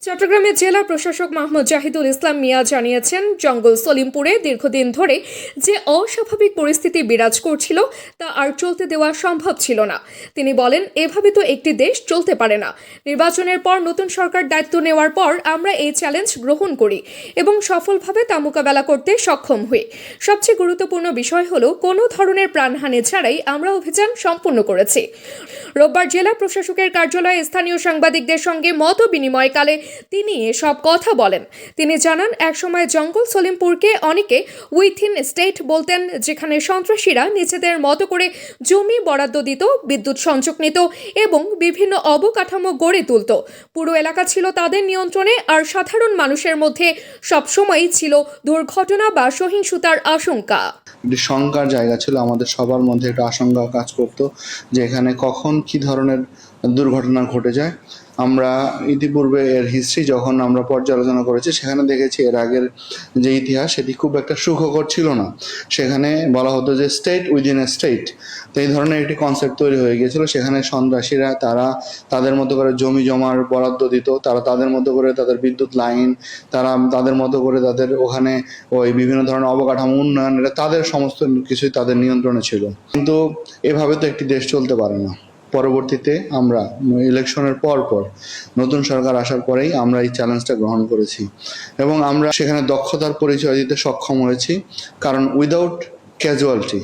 চট্টগ্রামের জেলা প্রশাসক মাহমুদ জাহিদুল ইসলাম মিয়া জানিয়েছেন, জঙ্গল সলিমপুরে দীর্ঘদিন ধরে যে অস্বাভাবিক পরিস্থিতি বিরাজ করছিল তা আর চলতে দেওয়া সম্ভব ছিল না। তিনি বলেন, এভাবে তো একটি দেশ চলতে পারে না। নির্বাচনের পর নতুন সরকার দায়িত্ব নেওয়ার পর আমরা এই চ্যালেঞ্জ গ্রহণ করি এবং সফলভাবে তা মোকাবেলা করতে সক্ষম হই। সবচেয়ে গুরুত্বপূর্ণ বিষয় হলো কোনো ধরনের প্রাণহানি ছাড়াই আমরা অভিযান সম্পন্ন করেছি। রোববার জেলা প্রশাসকের কার্যালয়ে স্থানীয় সাংবাদিকদের সঙ্গে মত বিনিময়কালে তিনি এসব কথা বলেন। তিনি জানান, একসময় জঙ্গল সলিমপুরকে অনেকে উইথিন স্টেট বলতেন, যেখানে সন্ত্রাসীরা নিজেদের মতো করে জমি বরাদ্দ দিত, বিদ্যুৎ সংযোগ নিত এবং বিভিন্ন অবকাঠামো গড়ে তুলত। পুরো এলাকা ছিল তাদের নিয়ন্ত্রণে, আর সাধারণ মানুষের মধ্যে সবসময়ই ছিল দুর্ঘটনা বা সহিংসতার আশঙ্কা। একটি শঙ্কার জায়গা ছিল, আমাদের সবার মধ্যে একটা আশঙ্কা কাজ করতো যে এখানে কখন কি ধরনের দুর্ঘটনা ঘটে যায়। আমরা ইতিপূর্বে এর হিস্ট্রি যখন আমরা পর্যালোচনা করেছি, সেখানে দেখেছি এর আগের যে ইতিহাস সেটি খুব একটা সুখকর ছিল না। সেখানে বলা হতো যে স্টেট উইদিন এ স্টেট, তো এই ধরনের একটি কনসেপ্ট তৈরি হয়ে গিয়েছিল। সেখানে সন্ত্রাসীরা তারা তাদের মতো করে জমি জমার বরাদ্দ দিত, তারা তাদের মতো করে তাদের বিদ্যুৎ লাইন, তারা তাদের মতো করে তাদের ওখানে ওই বিভিন্ন ধরনের অবকাঠামো উন্নয়ন, এটা তাদের সমস্ত কিছুই তাদের নিয়ন্ত্রণে ছিল। কিন্তু এভাবে তো একটি দেশ চলতে পারে না। পরবর্তীতে আমরা ইলেকশনের পর নতুন সরকার আসার পরেই আমরা এই চ্যালেঞ্জটা গ্রহণ করেছি এবং আমরা সেখানে দক্ষতার পরিচয় দিতে সক্ষম হয়েছি, কারণ উইদাউট ক্যাজুয়ালিটি